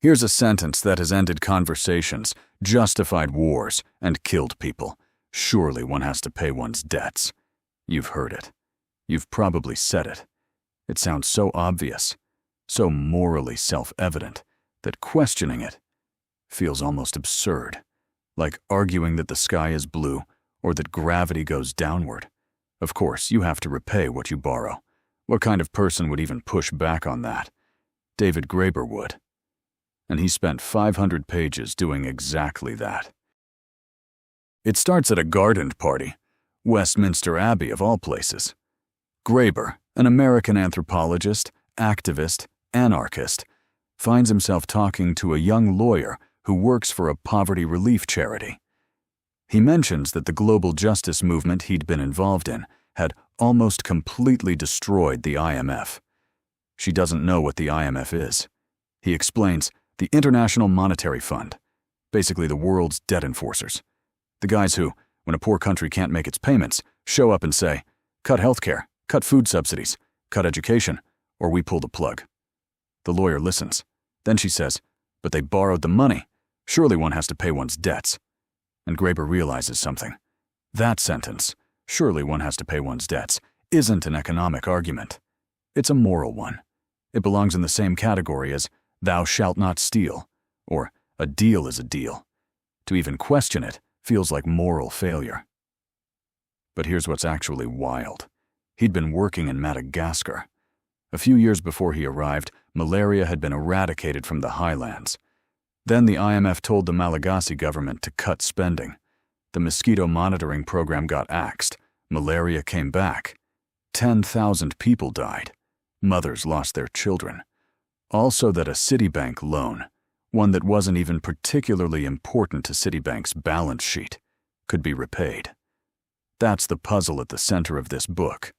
Here's a sentence that has ended conversations, justified wars, and killed people. Surely one has to pay one's debts. You've heard it. You've probably said it. It sounds so obvious, so morally self-evident, that questioning it feels almost absurd, like arguing that the sky is blue or that gravity goes downward. Of course, you have to repay what you borrow. What kind of person would even push back on that? David Graeber would. And he spent 500 pages doing exactly that. It starts at a garden party, Westminster Abbey of all places. Graeber, an American anthropologist, activist, anarchist, finds himself talking to a young lawyer who works for a poverty relief charity. He mentions that the global justice movement he'd been involved in had almost completely destroyed the IMF. She doesn't know what the IMF is. He explains, the International Monetary Fund, basically the world's debt enforcers. The guys who, when a poor country can't make its payments, show up and say, cut healthcare, cut food subsidies, cut education, or we pull the plug. The lawyer listens. Then she says, but they borrowed the money. Surely one has to pay one's debts. And Graeber realizes something. That sentence, surely one has to pay one's debts, isn't an economic argument. It's a moral one. It belongs in the same category as thou shalt not steal, or a deal is a deal. To even question it feels like moral failure. But here's what's actually wild. He'd been working in Madagascar. A few years before he arrived, malaria had been eradicated from the highlands. Then the IMF told the Malagasy government to cut spending. The mosquito monitoring program got axed. Malaria came back. 10,000 people died. Mothers lost their children. Also that a Citibank loan, one that wasn't even particularly important to Citibank's balance sheet, could be repaid. That's the puzzle at the center of this book.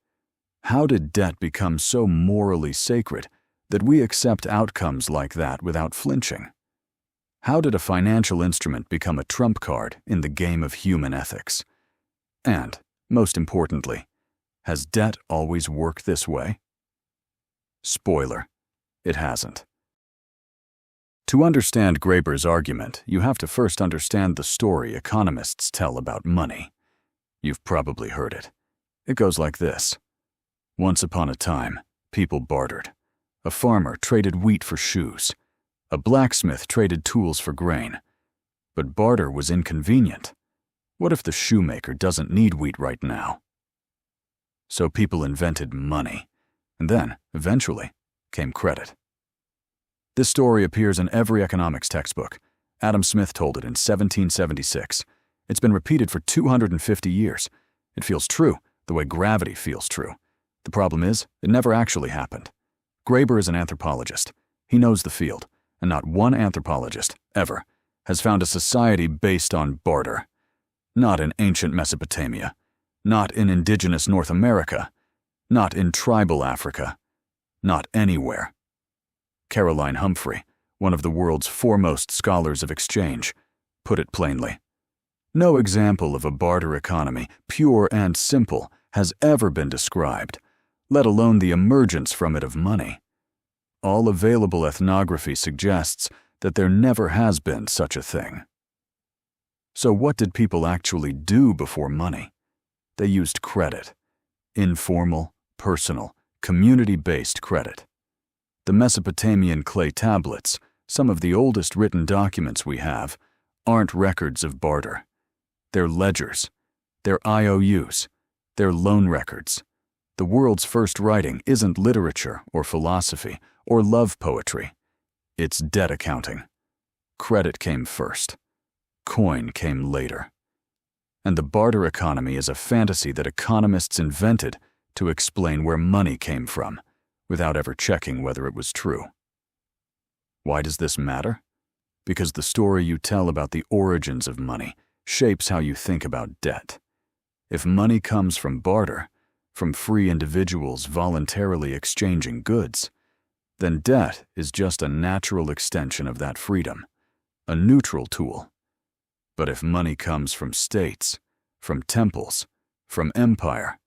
How did debt become so morally sacred that we accept outcomes like that without flinching? How did a financial instrument become a trump card in the game of human ethics? And, most importantly, has debt always worked this way? Spoiler, it hasn't. To understand Graeber's argument, you have to first understand the story economists tell about money. You've probably heard it. It goes like this. Once upon a time, people bartered. A farmer traded wheat for shoes. A blacksmith traded tools for grain. But barter was inconvenient. What if the shoemaker doesn't need wheat right now? So people invented money. And then, eventually, came credit. This story appears in every economics textbook. Adam Smith told it in 1776. It's been repeated for 250 years. It feels true, the way gravity feels true. The problem is, it never actually happened. Graeber is an anthropologist. He knows the field, and not one anthropologist, ever, has found a society based on barter. Not in ancient Mesopotamia, not in indigenous North America, not in tribal Africa, not anywhere. Caroline Humphrey, one of the world's foremost scholars of exchange, put it plainly. No example of a barter economy, pure and simple, has ever been described, let alone the emergence from it of money. All available ethnography suggests that there never has been such a thing. So what did people actually do before money? They used credit. Informal, personal, community-based credit. The Mesopotamian clay tablets, some of the oldest written documents we have, aren't records of barter. They're ledgers. They're IOUs. They're loan records. The world's first writing isn't literature or philosophy or love poetry. It's debt accounting. Credit came first. Coin came later. And the barter economy is a fantasy that economists invented to explain where money came from, without ever checking whether it was true. Why does this matter? Because the story you tell about the origins of money shapes how you think about debt. If money comes from barter, from free individuals voluntarily exchanging goods, then debt is just a natural extension of that freedom, a neutral tool. But if money comes from states, from temples, from empire,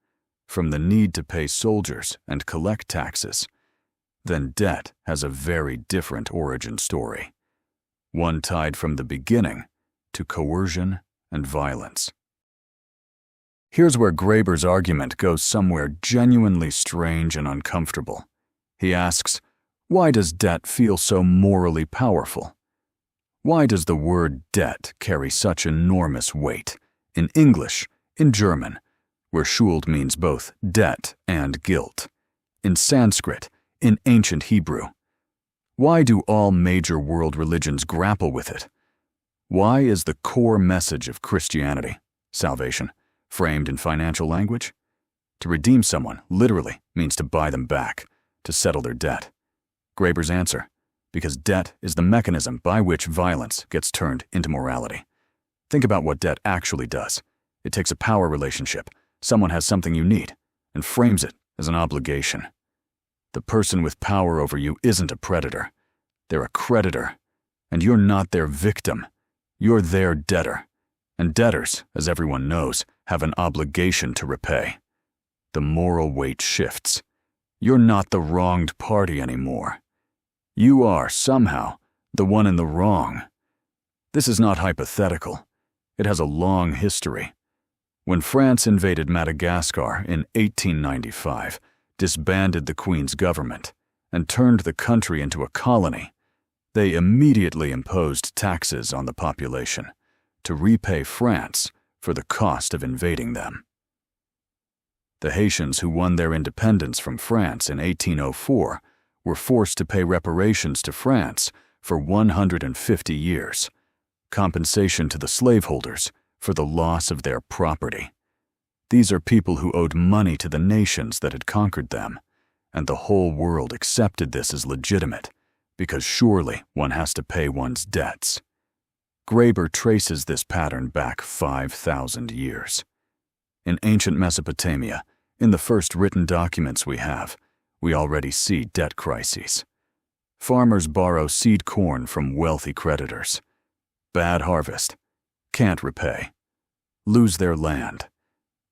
from the need to pay soldiers and collect taxes, then debt has a very different origin story. one tied from the beginning to coercion and violence. Here's where Graeber's argument goes somewhere genuinely strange and uncomfortable. He asks, why does debt feel so morally powerful? Why does the word debt carry such enormous weight? In English, in German, where Schuld means both debt and guilt. In Sanskrit, in ancient Hebrew. Why do all major world religions grapple with it? Why is the core message of Christianity, salvation, framed in financial language? To redeem someone, literally, means to buy them back, to settle their debt. Graeber's answer, because debt is the mechanism by which violence gets turned into morality. Think about what debt actually does. It takes a power relationship, someone has something you need, and frames it as an obligation. The person with power over you isn't a predator. They're a creditor, and you're not their victim. You're their debtor. And debtors, as everyone knows, have an obligation to repay. The moral weight shifts. You're not the wronged party anymore. You are, somehow, the one in the wrong. This is not hypothetical. It has a long history. When France invaded Madagascar in 1895, disbanded the Queen's government, and turned the country into a colony, they immediately imposed taxes on the population to repay France for the cost of invading them. The Haitians who won their independence from France in 1804 were forced to pay reparations to France for 150 years, compensation to the slaveholders for the loss of their property. These are people who owed money to the nations that had conquered them, and the whole world accepted this as legitimate, because surely one has to pay one's debts. Graeber traces this pattern back 5,000 years. In ancient Mesopotamia, in the first written documents we have, we already see debt crises. Farmers borrow seed corn from wealthy creditors. Bad harvest. Can't repay. Lose their land.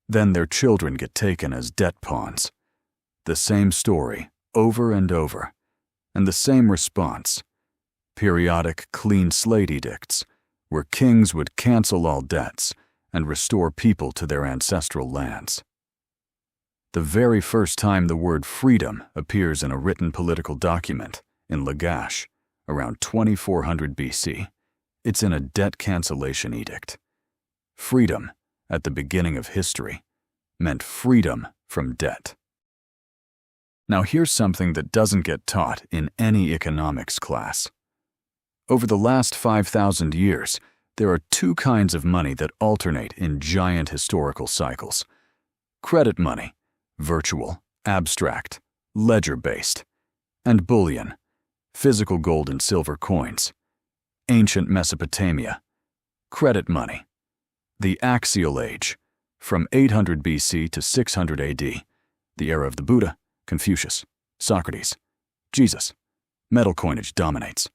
Then their children get taken as debt pawns. The same story, over and over, and the same response. Periodic clean slate edicts, where kings would cancel all debts and restore people to their ancestral lands. The very first time the word freedom appears in a written political document, in Lagash, around 2400 BC, it's in a debt cancellation edict. Freedom, at the beginning of history, meant freedom from debt. Now here's something that doesn't get taught in any economics class. Over the last 5,000 years, there are two kinds of money that alternate in giant historical cycles. Credit money, virtual, abstract, ledger-based, and bullion, physical gold and silver coins. Ancient Mesopotamia, credit money. The Axial Age, from 800 BC to 600 AD, the era of the Buddha, Confucius, Socrates, Jesus. Metal coinage dominates.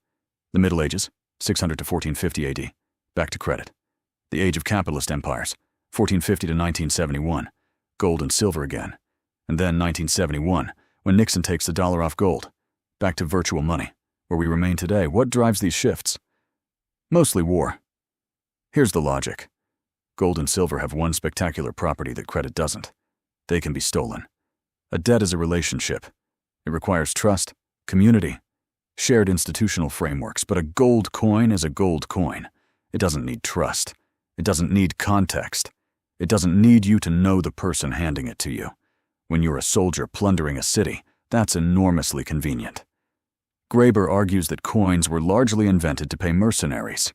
The Middle Ages, 600 to 1450 AD, back to credit. The age of capitalist empires, 1450 to 1971, gold and silver again. And then 1971, when Nixon takes the dollar off gold, back to virtual money, where we remain today. What drives these shifts? Mostly war. Here's the logic. Gold and silver have one spectacular property that credit doesn't. They can be stolen. A debt is a relationship. It requires trust, community, shared institutional frameworks, but a gold coin is a gold coin. It doesn't need trust. It doesn't need context. It doesn't need you to know the person handing it to you. When you're a soldier plundering a city, that's enormously convenient. Graeber argues that coins were largely invented to pay mercenaries.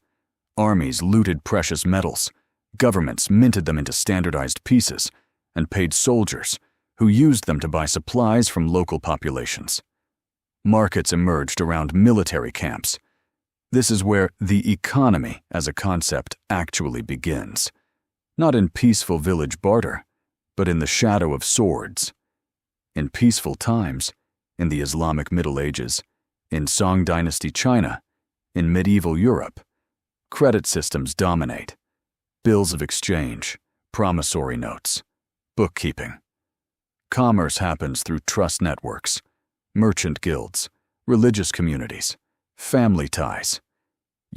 Armies looted precious metals. Governments minted them into standardized pieces and paid soldiers, who used them to buy supplies from local populations. Markets emerged around military camps. This is where the economy as a concept actually begins. Not in peaceful village barter, but in the shadow of swords. In peaceful times, in the Islamic Middle Ages, in Song Dynasty China, in medieval Europe, credit systems dominate. Bills of exchange, promissory notes, bookkeeping. Commerce happens through trust networks, merchant guilds, religious communities, family ties.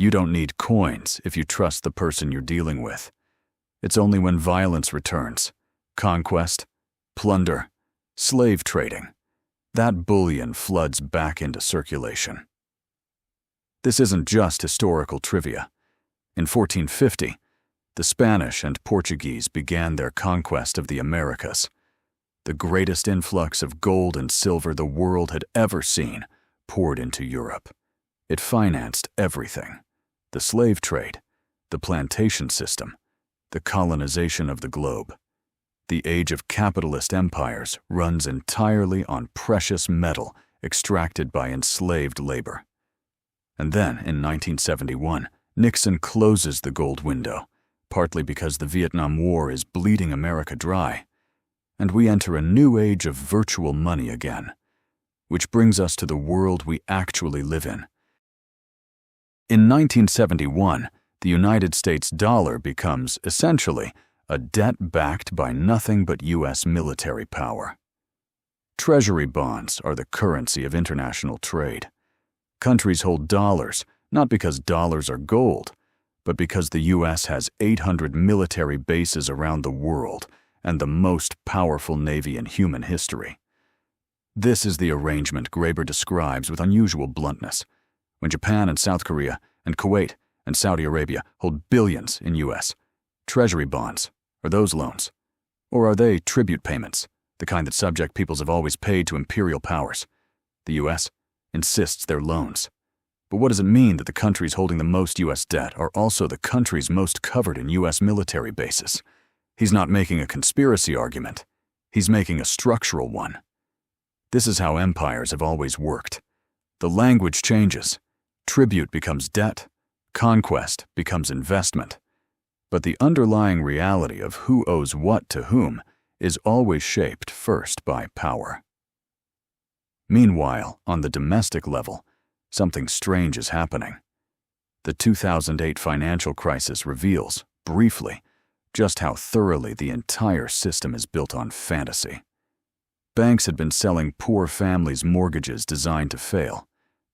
You don't need coins if you trust the person you're dealing with. It's only when violence returns, conquest, plunder, slave trading, that bullion floods back into circulation. This isn't just historical trivia. In 1450, the Spanish and Portuguese began their conquest of the Americas. The greatest influx of gold and silver the world had ever seen poured into Europe. It financed everything: the slave trade, the plantation system, the colonization of the globe. The age of capitalist empires runs entirely on precious metal extracted by enslaved labor. And then, in 1971, Nixon closes the gold window, partly because the Vietnam War is bleeding America dry, and we enter a new age of virtual money again, which brings us to the world we actually live in. In 1971, the United States dollar becomes, essentially, a debt backed by nothing but U.S. military power. Treasury bonds are the currency of international trade. Countries hold dollars, not because dollars are gold, but because the U.S. has 800 military bases around the world and the most powerful navy in human history. This is the arrangement Graeber describes with unusual bluntness. When Japan and South Korea and Kuwait and Saudi Arabia hold billions in U.S. Treasury bonds, are those loans? Or are they tribute payments, the kind that subject peoples have always paid to imperial powers? The U.S. insists they're loans. But what does it mean that the countries holding the most U.S. debt are also the countries most covered in U.S. military bases? He's not making a conspiracy argument. He's making a structural one. This is how empires have always worked. The language changes. Tribute becomes debt. Conquest becomes investment. But the underlying reality of who owes what to whom is always shaped first by power. Meanwhile, on the domestic level, something strange is happening. The 2008 financial crisis reveals, briefly, just how thoroughly the entire system is built on fantasy. Banks had been selling poor families' mortgages designed to fail,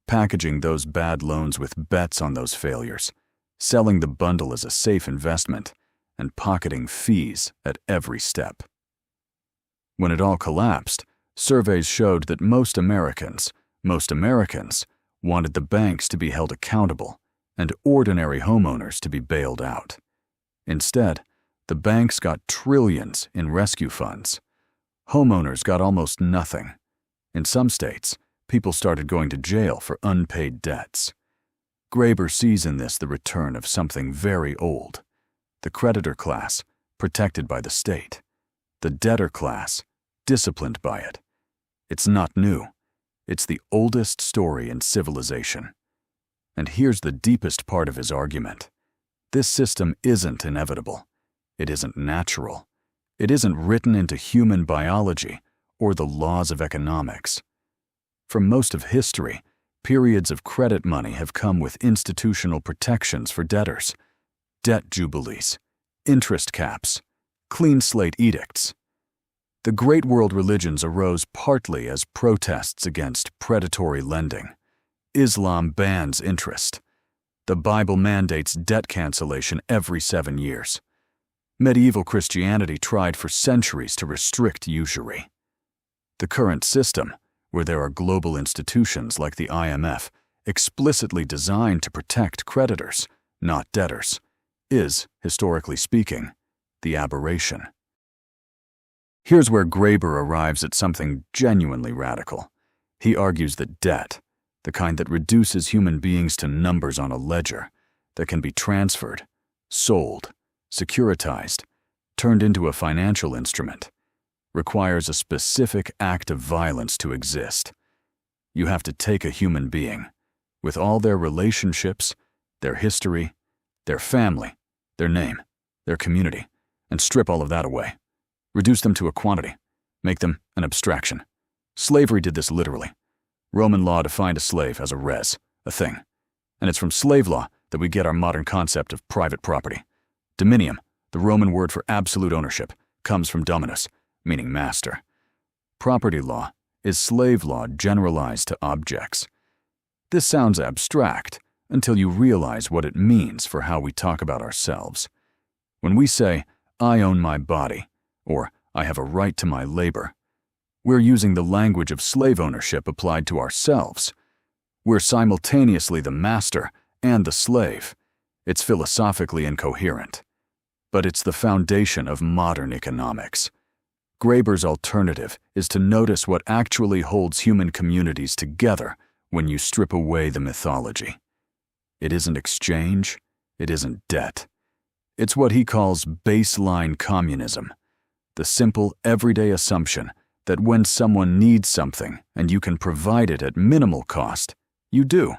packaging those bad loans with bets on those failures, selling the bundle as a safe investment, and pocketing fees at every step. When it all collapsed, surveys showed that most Americans wanted the banks to be held accountable and ordinary homeowners to be bailed out. Instead, the banks got trillions in rescue funds. Homeowners got almost nothing. In some states, people started going to jail for unpaid debts. Graeber sees in this the return of something very old: the creditor class, protected by the state; the debtor class, disciplined by it. It's not new. It's the oldest story in civilization. And here's the deepest part of his argument. This system isn't inevitable. It isn't natural. It isn't written into human biology or the laws of economics. For most of history, periods of credit money have come with institutional protections for debtors: debt jubilees, interest caps, clean slate edicts. The great world religions arose partly as protests against predatory lending. Islam bans interest. The Bible mandates debt cancellation every 7 years. Medieval Christianity tried for centuries to restrict usury. The current system, where there are global institutions like the IMF, explicitly designed to protect creditors, not debtors, is, historically speaking, the aberration. Here's where Graeber arrives at something genuinely radical. He argues that debt, the kind that reduces human beings to numbers on a ledger, that can be transferred, sold, securitized, turned into a financial instrument, requires a specific act of violence to exist. You have to take a human being, with all their relationships, their history, their family, their name, their community, and strip all of that away. Reduce them to a quantity. Make them an abstraction. Slavery did this literally. Roman law defined a slave as a res, a thing. And it's from slave law that we get our modern concept of private property. Dominium, the Roman word for absolute ownership, comes from dominus, meaning master. Property law is slave law generalized to objects. This sounds abstract, until you realize what it means for how we talk about ourselves. When we say, "I own my body," or "I have a right to my labor," we're using the language of slave ownership applied to ourselves. We're simultaneously the master and the slave. It's philosophically incoherent. But it's the foundation of modern economics. Graeber's alternative is to notice what actually holds human communities together when you strip away the mythology. It isn't exchange, it isn't debt. It's what he calls baseline communism, the simple, everyday assumption that when someone needs something and you can provide it at minimal cost, you do.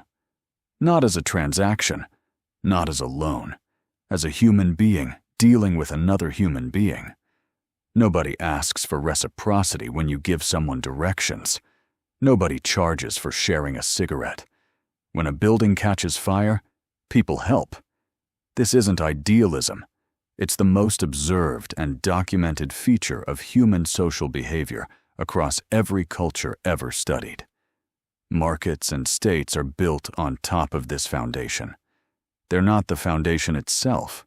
Not as a transaction, not as a loan, as a human being dealing with another human being. Nobody asks for reciprocity when you give someone directions. Nobody charges for sharing a cigarette. When a building catches fire, people help. This isn't idealism. It's the most observed and documented feature of human social behavior across every culture ever studied. Markets and states are built on top of this foundation. They're not the foundation itself.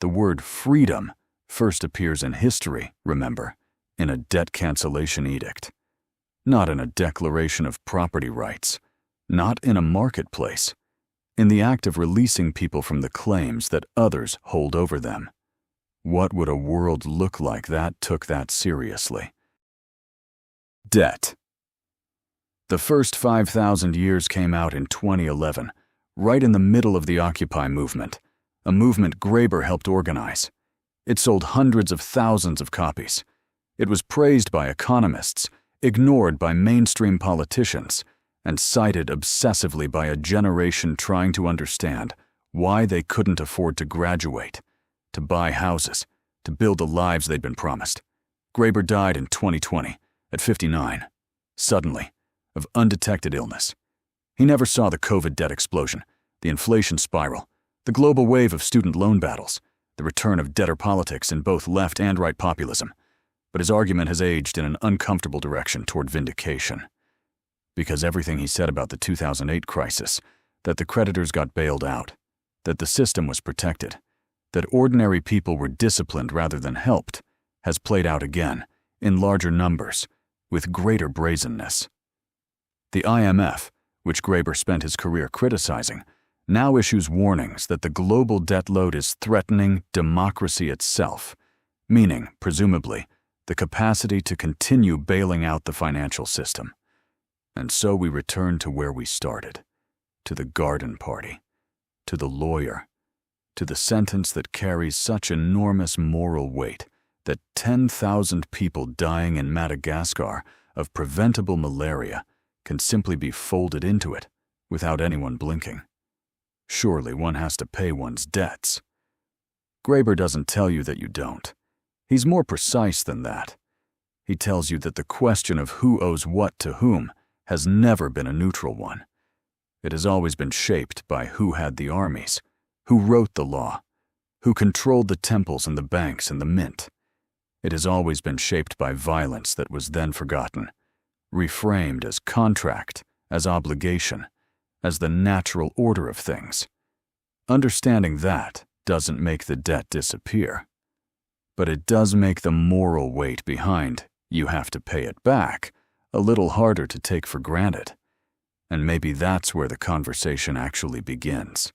The word freedom first appears in history, remember, in a debt cancellation edict. Not in a declaration of property rights, not in a marketplace, in the act of releasing people from the claims that others hold over them. What would a world look like that took that seriously? Debt. The first 5,000 years came out in 2011, right in the middle of the Occupy movement, a movement Graeber helped organize. It sold hundreds of thousands of copies. It was praised by economists, ignored by mainstream politicians, and cited obsessively by a generation trying to understand why they couldn't afford to graduate, to buy houses, to build the lives they'd been promised. Graeber died in 2020, at 59, suddenly, of undetected illness. He never saw the COVID debt explosion, the inflation spiral, the global wave of student loan battles, the return of debtor politics in both left and right populism. But his argument has aged in an uncomfortable direction toward vindication. Because everything he said about the 2008 crisis, that the creditors got bailed out, that the system was protected, that ordinary people were disciplined rather than helped, has played out again, in larger numbers, with greater brazenness. The IMF, which Graeber spent his career criticizing, now issues warnings that the global debt load is threatening democracy itself, meaning, presumably, the capacity to continue bailing out the financial system. And so we return to where we started, to the garden party, to the lawyer, to the sentence that carries such enormous moral weight that 10,000 people dying in Madagascar of preventable malaria can simply be folded into it without anyone blinking. Surely one has to pay one's debts. Graeber doesn't tell you that you don't. He's more precise than that. He tells you that the question of who owes what to whom has never been a neutral one. It has always been shaped by who had the armies, who wrote the law, who controlled the temples and the banks and the mint. It has always been shaped by violence that was then forgotten, reframed as contract, as obligation, as the natural order of things. Understanding that doesn't make the debt disappear, but it does make the moral weight behind "you have to pay it back" a little harder to take for granted. And maybe that's where the conversation actually begins.